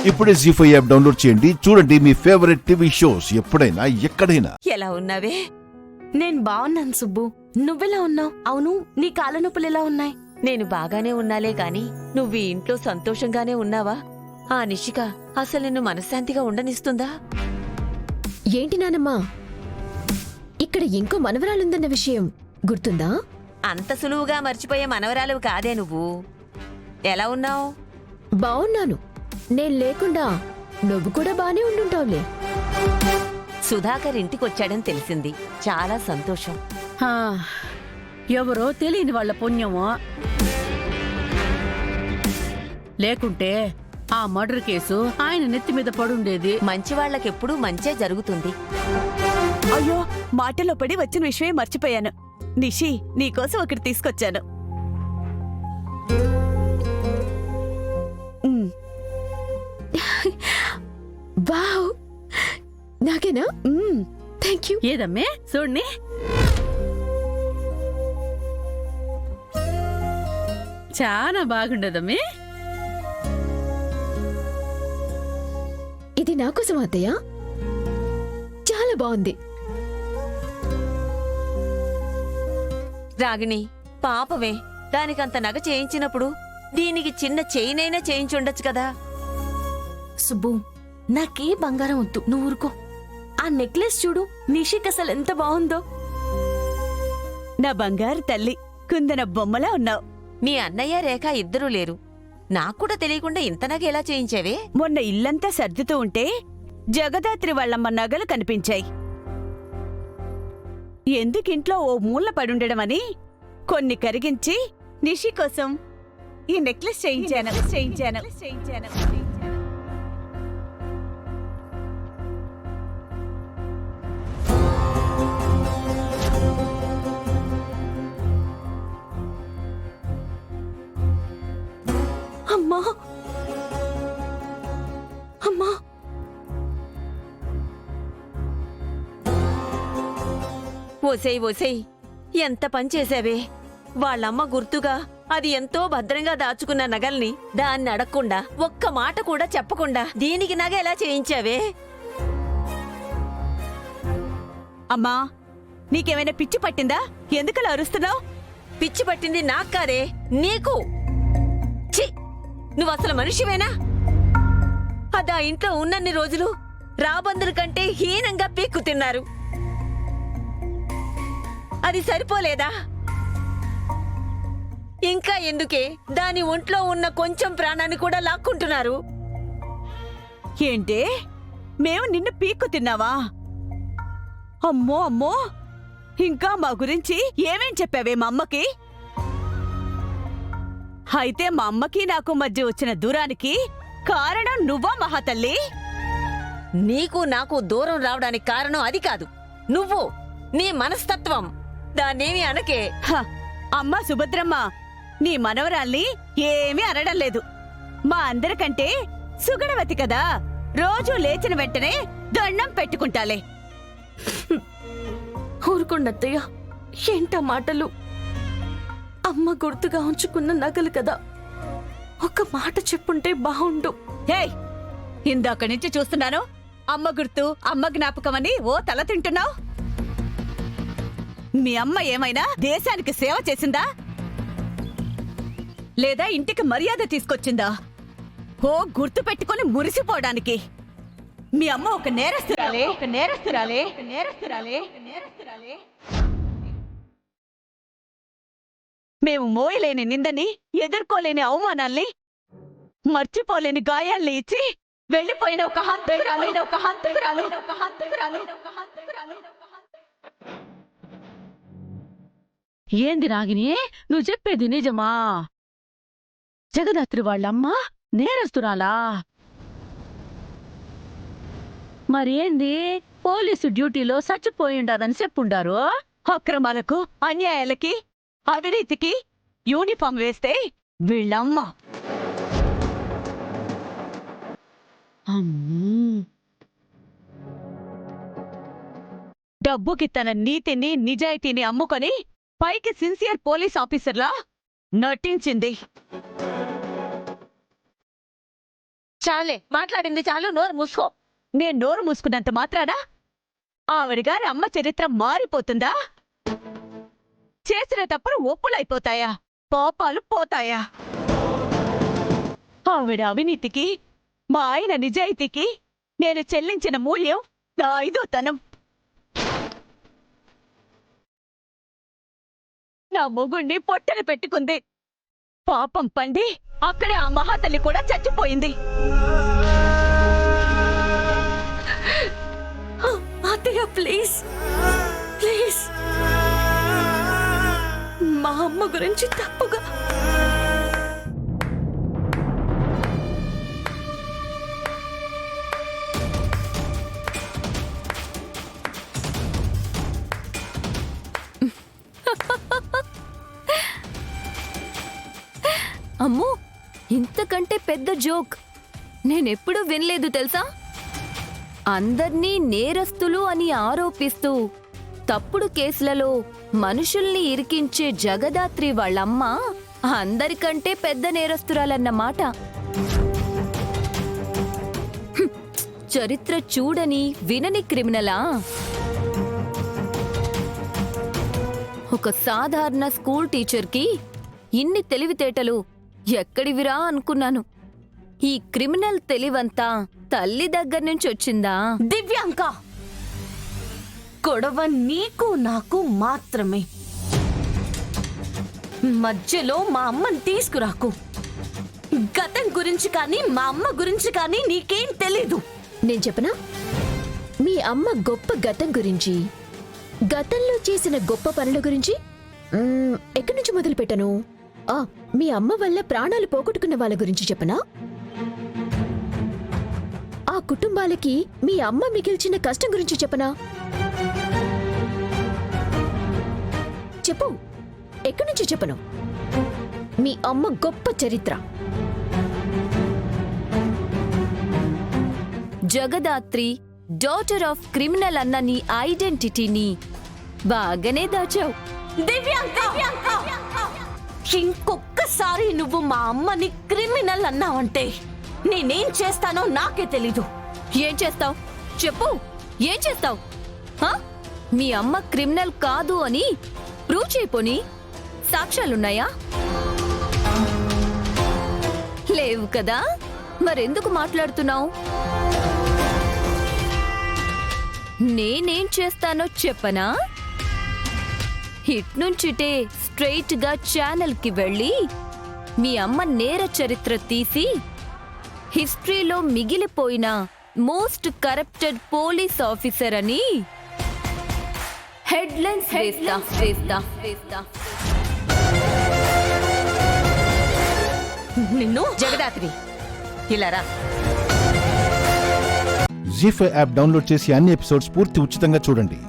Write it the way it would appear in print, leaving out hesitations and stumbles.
ఇప్పుడే జీ5 app download చేయండి. చూడండి మీ ఫేవరెట్ టీవీ షోస్ ఎప్పుడైనా ఎక్కడైనా. ఎలా ఉన్నావే? నేను బాగున్నాను సుబ్బు. నువ్వెలా ఉన్నావు? అవును, నీ కాళ్ళ నొప్పులు ఎలా ఉన్నాయి? నేను బాగానే ఉన్నాలే గాని నువ్వు ఈ ఇంట్లో సంతోషంగానే ఉన్నావా? ఆ నిషిక అసలు నిన్ను మనశ్శాంతిగా ఉండనిస్తుందా? ఏంటి నానమ్మా, ఇక్కడ ఇంకో మనవరాలుందన్న విషయం గుర్తుందా? అంత సులువుగా మర్చిపోయే మనవరాలు కాదే నువ్వు. ఎలా ఉన్నావు? బావున్నాను. నేను లేకుండా నువ్వు కూడా బానే ఉండుంటావులే. సుధాకర్ ఇంటికొచ్చాడని తెలిసింది. చాలా సంతోషం. హా, ఎవరో తెలియని వాళ్ళ పుణ్యమో. లేకుంటే ఆ మర్డర్ కేసు ఆయన నెత్తి మీద పడుండేది. మంచి వాళ్ళకెప్పుడూ మంచే జరుగుతుంది. అయ్యో, మాటలో పడి వచ్చిన విషయమే మర్చిపోయాను. నిషి, నీకోసం ఒకటి తీసుకొచ్చాను. వావ్, నాకేనా? Thank you. ఏదమ్మే చూడ్ని. చాలా బాగుండదమ్మే. ఇది నాకోసం అత్తయ్య. చాలా బాగుంది. రాగిణి, పాపమే, దానికంత నగ చేయించినప్పుడు దీనికి చిన్న చైనైనా చేయించుండొచ్చు కదా. సుబ్బు, నాకే బంగారం వద్దు, నువ్వు ఊరుకో. ఆ నెక్లెస్ చూడు, నిషిక్ అసలు ఎంత బాగుందో. నా బంగారు తల్లి, కుందన బొమ్మలా ఉన్నావు. మీ అన్నయ్య రేఖ ఇద్దరూ లేరు. నాక్కూడా తెలియకుండా ఇంత నగ ఎలా చేయించావే? మొన్న ఇల్లంతా సర్దుతూ ఉంటే జగదాత్రి వాళ్ళమ్మ నగలు కనిపించాయి. ఎందుకింట్లో ఓ మూల పడుండడమని కొన్ని కరిగించి నిషి కోసం ఈ నెక్లెస్ చేయించాను. అమ్మా, అమ్మా, ఓసేయ్ ఎంత పని చేసావే. వాళ్ళమ్మ గుర్తుగా అది ఎంతో భద్రంగా దాచుకున్న నగల్ని దాన్ని అడగకుండా, ఒక్క మాట కూడా చెప్పకుండా దీనికి నగ ఎలా చేయించావే? అమ్మా, నీకేమైనా పిచ్చి పట్టిందా? ఎందుకలా అరుస్తున్నావు? పిచ్చి పట్టింది నాకు కాదే, నీకు. ఛీ, నువ్వసలు మనిషివేనా? అదా ఇంట్లో ఉన్నన్ని రోజులు రాబందుల కంటే హీనంగా పీక్కు తిన్నారు. అది సరిపోలేదా? ఇంకా ఎందుకే దాని ఒంట్లో ఉన్న కొంచెం ప్రాణాన్ని కూడా లాక్కుంటున్నారు? ఏంటే, మేము నిన్ను పీక్కు తిన్నావా? అమ్మో అమ్మో, ఇంకా మా గురించి ఏమేం చెప్పావే మా అమ్మకి? అయితే మా అమ్మకి నాకు మధ్య వచ్చిన దూరానికి కారణం నువ్వా మహాతల్లి? నీకు నాకు దూరం రావడానికి కారణం అది కాదు, నువ్వు, నీ మనస్తత్వం. దాన్నేమి అనకే. హ, అమ్మా సుభద్రమ్మ, నీ మనవరాల్ని ఏమీ అనడం లేదు. మా అందరికంటే సుగడవతి కదా, రోజూ లేచిన వెంటనే దండం పెట్టుకుంటాలే. ఊరుకోండత్తయ్య, ఏంట మాటలు? అమ్మ గుర్తుగా ఉంచుకున్న నగలు కదా, ఒక మాట చెప్పుంటే బావుండు. హేయ్, ఇందాక నుంచి చూస్తున్నాను, అమ్మ గుర్తు, అమ్మ జ్ఞాపకమని ఓ తల తింటున్నావు. మీ అమ్మ ఏమైనా దేశానికి సేవ చేసిందా, లేదా ఇంటికి మర్యాద తీసుకొచ్చిందా? ఓ గుర్తు పెట్టుకుని మురిసిపోవడానికి. మీ అమ్మ ఒక నేరస్తురాలే. మేము మోయలేని నిందని, ఎదుర్కోలేని అవమానాల్ని, మర్చిపోలేని గాయాల్ని ఇచ్చి వెళ్ళిపోయిన ఒక హంతకురాలు. ఏంది రాగిని, నువ్వు చెప్పేది నిజమా? జగదాత్రి వాళ్ళమ్మ నేరస్తురాలా? మరేంది, పోలీసు డ్యూటీలో చచ్చిపోయిండాదని చెప్పుండారు. అక్రమాలకు, అన్యాయాలకి, అవినీతికి యూనిఫామ్ వేస్తే వీళ్ళమ్మ. డబ్బుకి తన నీతిని, నిజాయితీని అమ్ముకొని పైకి సిన్సియర్ పోలీస్ ఆఫీసర్లా నటించింది. చాలే మాట్లాడింది చాలు, నోరు మూసుకో. నేను నోరు మూసుకున్నంత మాత్రాన ఆవిడ గారి అమ్మ చరిత్ర మారిపోతుందా? చేసిన తప్పులు ఒప్పులైపోతాయా? పాపాలు పోతాయా? ఆవిడ అవినీతికి, మా ఆయన నిజాయితీకి నేను చెల్లించిన మూల్యం నా ఐదోతనం. నా మొగుణ్ణి పొట్టన పెట్టుకుంది. పాపం పండి అక్కడే ఆ మహాతల్లి కూడా చచ్చిపోయింది. అత్తయ్య ప్లీజ్ ప్లీజ్, మా అమ్మ గురించి తప్పుగా అమ్మో, ఇంతకంటే పెద్ద జోక్ నేనెప్పుడూ వినలేదు తెలుసా? అందర్నీ నేరస్తులు అని ఆరోపిస్తూ తప్పుడు కేసులలో మనుషుల్ని ఇరికించే జగదాత్రి వాళ్ళమ్మ అందరికంటే పెద్ద నేరస్తురాలన్నమాట. హ్మ్, చరిత్ర చూడని వినని క్రిమినలా? ఒక సాధారణ స్కూల్ టీచర్కి ఇన్ని తెలివితేటలు ఎక్కడివిరా అనుకున్నాను. ఈ క్రిమినల్ తెలివంతా తల్లి దగ్గర్నుంచి వచ్చిందా? దివ్యాంక, గొడవ నీకు నాకు మాత్రమే. మధ్యలో మా అమ్మని తీసుకురాకు. గతం గురించి కానీ మా అమ్మ గురించి కానీ నీకేం తెలీదు. నేను చెప్పనా? మీ అమ్మ గొప్ప గతం గురించి, గతంలో చేసిన గొప్ప పనుల గురించి ఎక్కడి నుంచి మొదలు పెట్టను? మీ అమ్మ వల్ల ప్రాణాలు పోగొట్టుకున్న వాళ్ళ గురించి చెప్పనా? ఆ కుటుంబాలకి మీ అమ్మ మిగిల్చిన కష్టం గురించి చెప్పనా? చెప్పు, ఎక్కడి నుంచి చెప్పను? మీ అమ్మ గొప్ప చరిత్ర, జగదాత్రి డాటర్ ఆఫ్ క్రిమినల్ అన్న నీ ఐడెంటిటీని బాగానే దాచావు. దివ్యాంక, ఇంకొక్కసారి నువ్వు మా అమ్మని క్రిమినల్ అన్నావంటే నేనేం చేస్తానో నాకే తెలీదు. ఏం చేస్తావు చెప్పు, ఏం చేస్తావు? మీ అమ్మ క్రిమినల్ కాదు అని ప్రూవ్ చేయపోని సాక్ష్యాలున్నాయా? లేవు కదా, మరెందుకు మాట్లాడుతున్నావు? నేనేం చేస్తానో చెప్పనా? ఇట్నుంచిటే స్ట్రెయిట్ గా ఛానల్ కి వెళ్ళి మీ అమ్మ నేర చరిత్ర తీసి హిస్టరీలో మిగిలిపోయిన మోస్ట్ కరప్టెడ్ పోలీస్ ఆఫీసర్ అని హెడ్లైన్స్ వేస్తా. నిన్ను జగదాత్రి, ఇలా రా. జీ5 యాప్ డౌన్లోడ్ చేసి అన్ని ఎపిసోడ్స్ పూర్తి ఉచితంగా చూడండి.